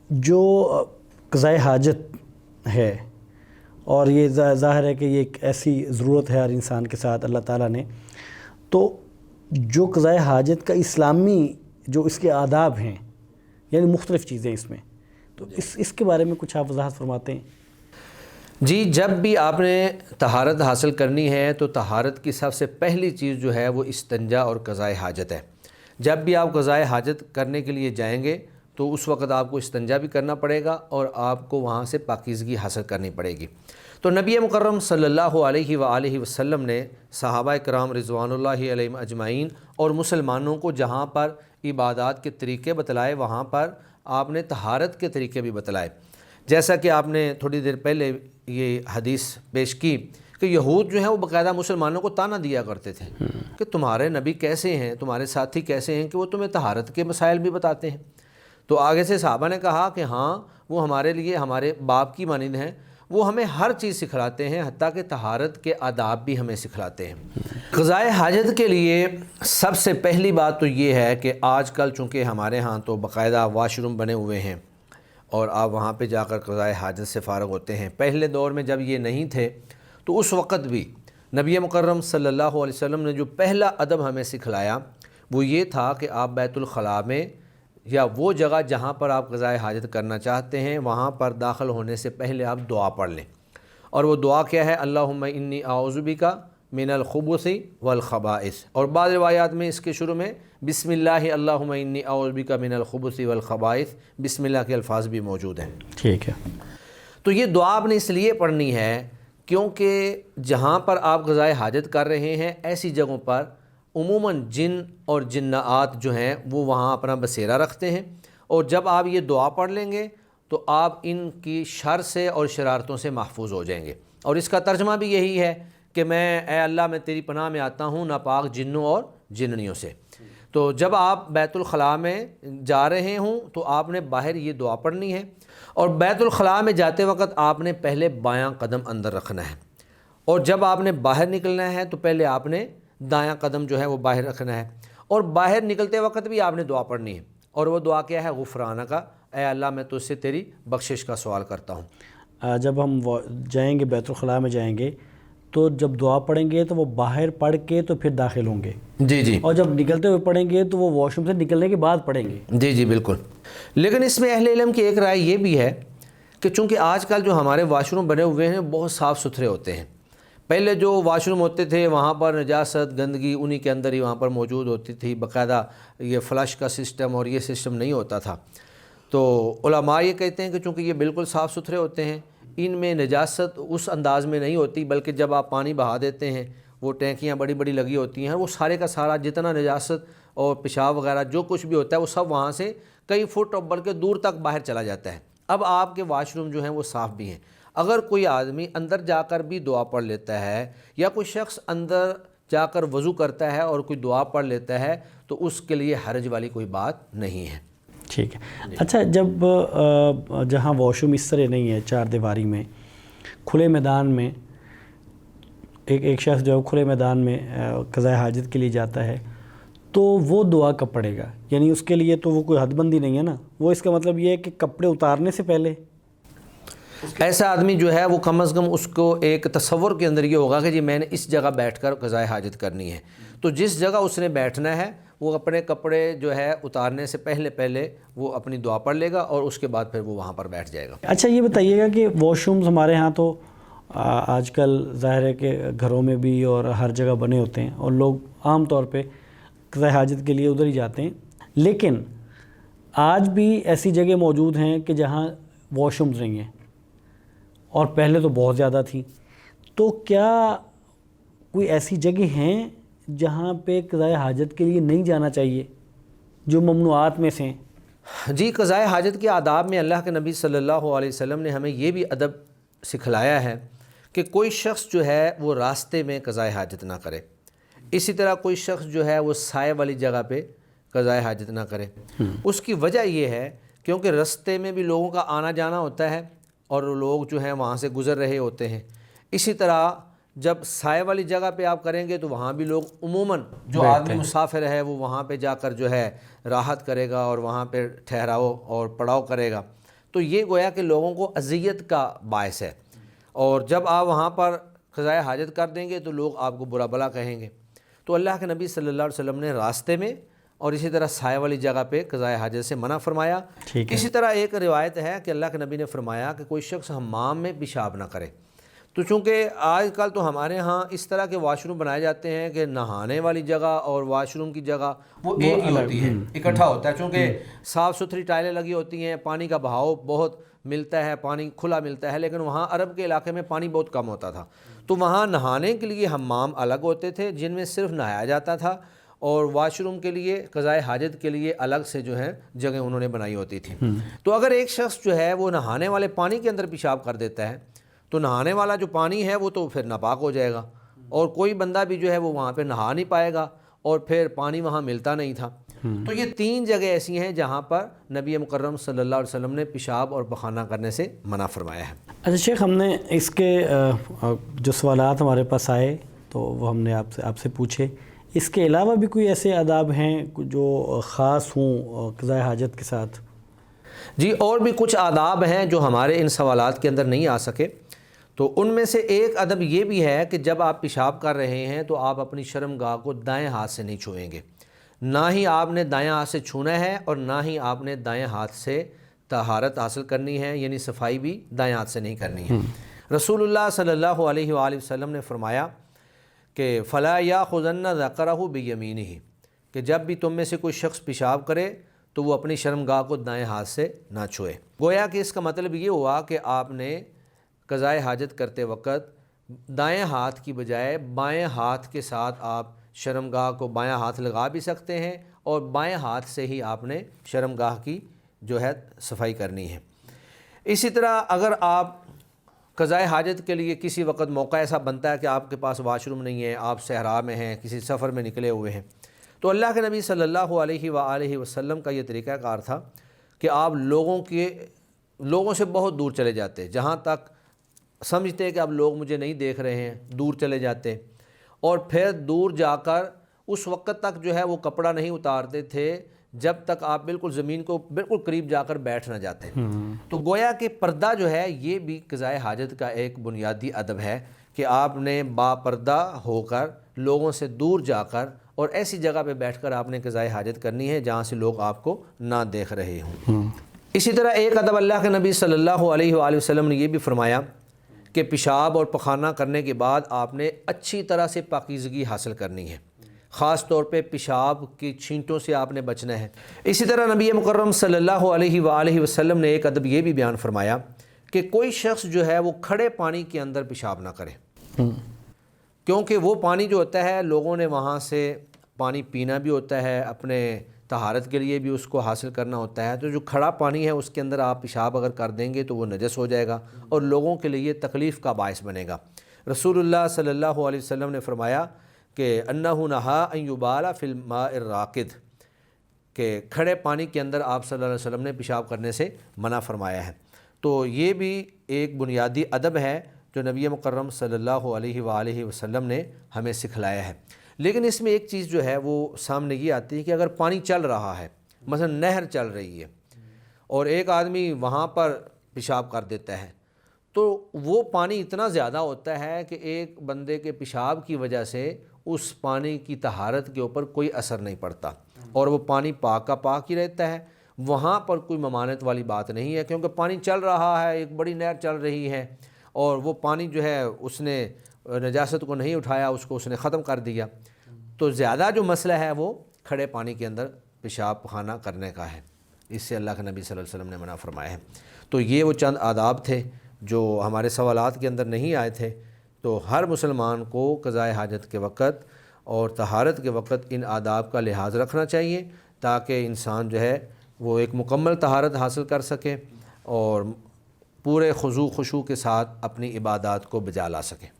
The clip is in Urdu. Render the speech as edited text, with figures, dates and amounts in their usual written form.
جو قضائے حاجت ہے، اور یہ ظاہر ہے کہ یہ ایک ایسی ضرورت ہے ہر انسان کے ساتھ اللہ تعالیٰ نے، تو جو قضائے حاجت کا اسلامی جو اس کے آداب ہیں، یعنی مختلف چیزیں اس میں، تو اس کے بارے میں کچھ آپ وضاحت فرماتے ہیں؟ جی، جب بھی آپ نے طہارت حاصل کرنی ہے تو طہارت کی سب سے پہلی چیز جو ہے وہ استنجا اور قضائے حاجت ہے۔ جب بھی آپ قضائے حاجت کرنے کے لیے جائیں گے تو اس وقت آپ کو استنجا بھی کرنا پڑے گا اور آپ کو وہاں سے پاکیزگی حاصل کرنی پڑے گی۔ تو نبی مکرم صلی اللہ علیہ وآلہ وسلم نے صحابہ کرام رضوان اللہ علیہم اجمعین اور مسلمانوں کو جہاں پر عبادات کے طریقے بتلائے وہاں پر آپ نے طہارت کے طریقے بھی بتلائے۔ جیسا کہ آپ نے تھوڑی دیر پہلے یہ حدیث پیش کی کہ یہود جو ہیں وہ باقاعدہ مسلمانوں کو تانا دیا کرتے تھے کہ تمہارے نبی کیسے ہیں، تمہارے ساتھی کیسے ہیں کہ وہ تمہیں طہارت کے مسائل بھی بتاتے ہیں۔ تو آگے سے صحابہ نے کہا کہ ہاں، وہ ہمارے لیے ہمارے باپ کی مانند ہیں، وہ ہمیں ہر چیز سکھلاتے ہیں، حتیٰ کہ طہارت کے آداب بھی ہمیں سکھلاتے ہیں۔ قضائے حاجت کے لیے سب سے پہلی بات تو یہ ہے کہ آج کل چونکہ ہمارے ہاں تو باقاعدہ واش روم بنے ہوئے ہیں اور آپ وہاں پہ جا کر قضائے حاجت سے فارغ ہوتے ہیں۔ پہلے دور میں جب یہ نہیں تھے تو اس وقت بھی نبی مکرم صلی اللہ علیہ وسلم نے جو پہلا ادب ہمیں سکھلایا وہ یہ تھا کہ آپ بیت الخلاء میں یا وہ جگہ جہاں پر آپ قضائے حاجت کرنا چاہتے ہیں وہاں پر داخل ہونے سے پہلے آپ دعا پڑھ لیں، اور وہ دعا کیا ہے؟ اللہم انی اعوذ بک من الخبث والخبائث، اور بعض روایات میں اس کے شروع میں بسم اللہ اللہم انی اعوذ بک من الخبث والخبائث، بسم اللہ کے الفاظ بھی موجود ہیں۔ ٹھیک ہے، تو یہ دعا آپ نے اس لیے پڑھنی ہے کیونکہ جہاں پر آپ قضائے حاجت کر رہے ہیں ایسی جگہوں پر عموماً جن اور جنات جو ہیں وہ وہاں اپنا بسیرا رکھتے ہیں، اور جب آپ یہ دعا پڑھ لیں گے تو آپ ان کی شر سے اور شرارتوں سے محفوظ ہو جائیں گے۔ اور اس کا ترجمہ بھی یہی ہے کہ اے اللہ میں تیری پناہ میں آتا ہوں ناپاک جنوں اور جننیوں سے۔ تو جب آپ بیت الخلاء میں جا رہے ہوں تو آپ نے باہر یہ دعا پڑھنی ہے، اور بیت الخلاء میں جاتے وقت آپ نے پہلے بایاں قدم اندر رکھنا ہے، اور جب آپ نے باہر نکلنا ہے تو پہلے آپ نے دایاں قدم جو ہے وہ باہر رکھنا ہے، اور باہر نکلتے وقت بھی آپ نے دعا پڑھنی ہے، اور وہ دعا کیا ہے؟ غفرانک، اے اللہ میں تجھ سے تیری بخشش کا سوال کرتا ہوں۔ جب ہم جائیں گے بیت الخلاء میں جائیں گے تو جب دعا پڑھیں گے تو وہ باہر پڑھ کے تو پھر داخل ہوں گے، جی، اور جب نکلتے ہوئے پڑھیں گے تو وہ واش روم سے نکلنے کے بعد پڑھیں گے۔ جی بالکل۔ لیکن اس میں اہل علم کی ایک رائے یہ بھی ہے کہ چونکہ آج کل جو ہمارے واش روم بنے ہوئے ہیں بہت صاف ستھرے ہوتے ہیں، پہلے جو واش روم ہوتے تھے وہاں پر نجاست گندگی انہی کے اندر ہی وہاں پر موجود ہوتی تھی، باقاعدہ یہ فلش کا سسٹم اور یہ سسٹم نہیں ہوتا تھا۔ تو علماء یہ کہتے ہیں کہ چونکہ یہ بالکل صاف ستھرے ہوتے ہیں، ان میں نجاست اس انداز میں نہیں ہوتی، بلکہ جب آپ پانی بہا دیتے ہیں وہ ٹینکیاں بڑی بڑی لگی ہوتی ہیں، وہ سارے کا سارا جتنا نجاست اور پیشاب وغیرہ جو کچھ بھی ہوتا ہے وہ سب وہاں سے کئی فٹ اور بلکہ دور تک باہر چلا جاتا ہے۔ اب آپ کے واش روم جو ہیں وہ صاف بھی ہیں، اگر کوئی آدمی اندر جا کر بھی دعا پڑھ لیتا ہے یا کوئی شخص اندر جا کر وضو کرتا ہے اور کوئی دعا پڑھ لیتا ہے تو اس کے لیے حرج والی کوئی بات نہیں ہے۔ ٹھیک ہے، اچھا، جب جہاں واش روم اس طرح نہیں ہے چار دیواری میں، کھلے میدان میں ایک شخص جو کھلے میدان میں قضائے حاجت کے لیے جاتا ہے تو وہ دعا کب پڑھے گا؟ یعنی اس کے لیے تو وہ کوئی حد بندی نہیں ہے نا، وہ اس کا مطلب یہ ہے کہ کپڑے اتارنے سے پہلے ایسا آدمی جو ہے وہ کم از کم اس کو ایک تصور کے اندر یہ ہوگا کہ جی میں نے اس جگہ بیٹھ کر قضائے حاجت کرنی ہے، تو جس جگہ اس نے بیٹھنا ہے وہ اپنے کپڑے جو ہے اتارنے سے پہلے وہ اپنی دعا پڑھ لے گا اور اس کے بعد پھر وہ وہاں پر بیٹھ جائے گا۔ اچھا، یہ بتائیے گا کہ واش رومز ہمارے ہاں تو آج کل ظاہر ہے کہ گھروں میں بھی اور ہر جگہ بنے ہوتے ہیں اور لوگ عام طور پہ قضائے حاجت کے لیے ادھر ہی جاتے ہیں، لیکن آج بھی ایسی جگہ موجود ہیں کہ جہاں واش رومز نہیں ہیں، اور پہلے تو بہت زیادہ تھیں، تو کیا کوئی ایسی جگہ ہیں جہاں پہ قضائے حاجت کے لیے نہیں جانا چاہیے جو ممنوعات میں سے ہیں؟ جی، قضائے حاجت کے آداب میں اللہ کے نبی صلی اللہ علیہ وسلم نے ہمیں یہ بھی ادب سکھلایا ہے کہ کوئی شخص جو ہے وہ راستے میں قضائے حاجت نہ کرے، اسی طرح کوئی شخص جو ہے وہ سائے والی جگہ پہ قضائے حاجت نہ کرے۔ اس کی وجہ یہ ہے کیونکہ راستے میں بھی لوگوں کا آنا جانا ہوتا ہے اور لوگ جو ہیں وہاں سے گزر رہے ہوتے ہیں، اسی طرح جب سائے والی جگہ پہ آپ کریں گے تو وہاں بھی لوگ عموماً جو آدمی مسافر ہے وہ وہاں پہ جا کر جو ہے راحت کرے گا اور وہاں پہ ٹھہراؤ اور پڑاؤ کرے گا، تو یہ گویا کہ لوگوں کو اذیت کا باعث ہے، اور جب آپ وہاں پر قضائے حاجت کر دیں گے تو لوگ آپ کو برا بھلا کہیں گے۔ تو اللہ کے نبی صلی اللہ علیہ وسلم نے راستے میں اور اسی طرح سائے والی جگہ پہ قضائے حاجت سے منع فرمایا۔ اسی طرح ایک روایت ہے کہ اللہ کے نبی نے فرمایا کہ کوئی شخص حمام میں پیشاب نہ کرے۔ تو چونکہ آج کل تو ہمارے ہاں اس طرح کے واش روم بنائے جاتے ہیں کہ نہانے والی جگہ اور واش روم کی جگہ وہ ایک ہی ہوتی ہے، اکٹھا ہوتا ہے، چونکہ صاف ستھری ٹائلیں لگی ہوتی ہیں، پانی کا بہاؤ بہت ملتا ہے، پانی کھلا ملتا ہے، لیکن وہاں عرب کے علاقے میں پانی بہت کم ہوتا تھا، تو وہاں نہانے کے لیے حمام الگ ہوتے تھے جن میں صرف نہایا جاتا تھا، اور واش روم کے لیے قضائے حاجت کے لیے الگ سے جو ہے جگہ انہوں نے بنائی ہوتی تھی۔ تو اگر ایک شخص جو ہے وہ نہانے والے پانی کے اندر پیشاب کر دیتا ہے تو نہانے والا جو پانی ہے وہ تو پھر ناپاک ہو جائے گا، اور کوئی بندہ بھی جو ہے وہ وہاں پہ نہا نہیں پائے گا، اور پھر پانی وہاں ملتا نہیں تھا۔ تو یہ 3 جگہ ایسی ہیں جہاں پر نبی مکرم صلی اللہ علیہ وسلم نے پیشاب اور پخانہ کرنے سے منع فرمایا ہے۔ اچھا شیخ، ہم نے اس کے جو سوالات ہمارے پاس آئے تو وہ ہم نے آپ سے پوچھے، اس کے علاوہ بھی کوئی ایسے آداب ہیں جو خاص ہوں قضائے حاجت کے ساتھ؟ جی، اور بھی کچھ آداب ہیں جو ہمارے ان سوالات کے اندر نہیں آ سکے، تو ان میں سے ایک ادب یہ بھی ہے کہ جب آپ پیشاب کر رہے ہیں تو آپ اپنی شرمگاہ کو دائیں ہاتھ سے نہیں چھوئیں گے، نہ ہی آپ نے دائیں ہاتھ سے چھونا ہے، اور نہ ہی آپ نے دائیں ہاتھ سے طہارت حاصل کرنی ہے، یعنی صفائی بھی دائیں ہاتھ سے نہیں کرنی ہے۔ رسول اللہ صلی اللہ علیہ وآلہ وسلم نے فرمایا کہ فلا یاخذن ذکرہ بیمینہ، کہ جب بھی تم میں سے کوئی شخص پیشاب کرے تو وہ اپنی شرمگاہ کو دائیں ہاتھ سے نہ چھوئے۔ گویا کہ اس کا مطلب یہ ہوا کہ آپ نے قضائے حاجت کرتے وقت دائیں ہاتھ کی بجائے بائیں ہاتھ کے ساتھ آپ شرمگاہ کو بائیں ہاتھ لگا بھی سکتے ہیں، اور بائیں ہاتھ سے ہی آپ نے شرمگاہ کی جو ہے صفائی کرنی ہے۔ اسی طرح اگر آپ قضائے حاجت کے لیے کسی وقت موقع ایسا بنتا ہے کہ آپ کے پاس واش روم نہیں ہے، آپ صحرا میں ہیں، کسی سفر میں نکلے ہوئے ہیں، تو اللہ کے نبی صلی اللہ علیہ وآلہ وسلم کا یہ طریقہ کار تھا کہ آپ لوگوں سے بہت دور چلے جاتے، جہاں تک سمجھتے کہ اب لوگ مجھے نہیں دیکھ رہے ہیں، دور چلے جاتے، اور پھر دور جا کر اس وقت تک جو ہے وہ کپڑا نہیں اتارتے تھے جب تک آپ بالکل زمین کو بالکل قریب جا کر بیٹھ نہ جاتے۔ تو گویا کہ پردہ جو ہے یہ بھی قضائے حاجت کا ایک بنیادی ادب ہے کہ آپ نے با پردہ ہو کر لوگوں سے دور جا کر اور ایسی جگہ پہ بیٹھ کر آپ نے قضائے حاجت کرنی ہے جہاں سے لوگ آپ کو نہ دیکھ رہے ہوں۔ اسی طرح ایک ادب اللہ کے نبی صلی اللہ علیہ وآلہ وسلم نے یہ بھی فرمایا کہ پیشاب اور پخانہ کرنے کے بعد آپ نے اچھی طرح سے پاکیزگی حاصل کرنی ہے، خاص طور پہ پیشاب کی چھینٹوں سے آپ نے بچنا ہے۔ اسی طرح نبی مکرم صلی اللہ علیہ وآلہ وسلم نے ایک ادب یہ بھی بیان فرمایا کہ کوئی شخص جو ہے وہ کھڑے پانی کے اندر پیشاب نہ کرے، کیونکہ وہ پانی جو ہوتا ہے لوگوں نے وہاں سے پانی پینا بھی ہوتا ہے، اپنے طہارت کے لیے بھی اس کو حاصل کرنا ہوتا ہے، تو جو کھڑا پانی ہے اس کے اندر آپ پیشاب اگر کر دیں گے تو وہ نجس ہو جائے گا اور لوگوں کے لیے تکلیف کا باعث بنے گا۔ رسول اللہ صلی اللہ علیہ وسلم نے فرمایا کہ انہ نہا ان یبال فی الماء الراکد، کہ کھڑے پانی کے اندر آپ صلی اللہ علیہ وسلم نے پیشاب کرنے سے منع فرمایا ہے۔ تو یہ بھی ایک بنیادی ادب ہے جو نبی مکرم صلی اللہ علیہ وآلہ وسلم نے ہمیں سکھلایا ہے۔ لیکن اس میں ایک چیز جو ہے وہ سامنے یہ آتی ہے کہ اگر پانی چل رہا ہے، مثلا نہر چل رہی ہے اور ایک آدمی وہاں پر پیشاب کر دیتا ہے، تو وہ پانی اتنا زیادہ ہوتا ہے کہ ایک بندے کے پیشاب کی وجہ سے اس پانی کی طہارت کے اوپر کوئی اثر نہیں پڑتا اور وہ پانی پاک کا پاک ہی رہتا ہے، وہاں پر کوئی ممانعت والی بات نہیں ہے، کیونکہ پانی چل رہا ہے، ایک بڑی نہر چل رہی ہے اور وہ پانی جو ہے اس نے نجاست کو نہیں اٹھایا، اس نے ختم کر دیا۔ تو زیادہ جو مسئلہ ہے وہ کھڑے پانی کے اندر پیشاب پخانہ کرنے کا ہے، اس سے اللہ کے نبی صلی اللہ علیہ وسلم نے منع فرمایا ہے۔ تو یہ وہ چند آداب تھے جو ہمارے سوالات کے اندر نہیں آئے تھے۔ تو ہر مسلمان کو قضائے حاجت کے وقت اور طہارت کے وقت ان آداب کا لحاظ رکھنا چاہیے تاکہ انسان جو ہے وہ ایک مکمل طہارت حاصل کر سکے اور پورے خضوع خشوع کے ساتھ اپنی عبادات کو بجا لا سکے۔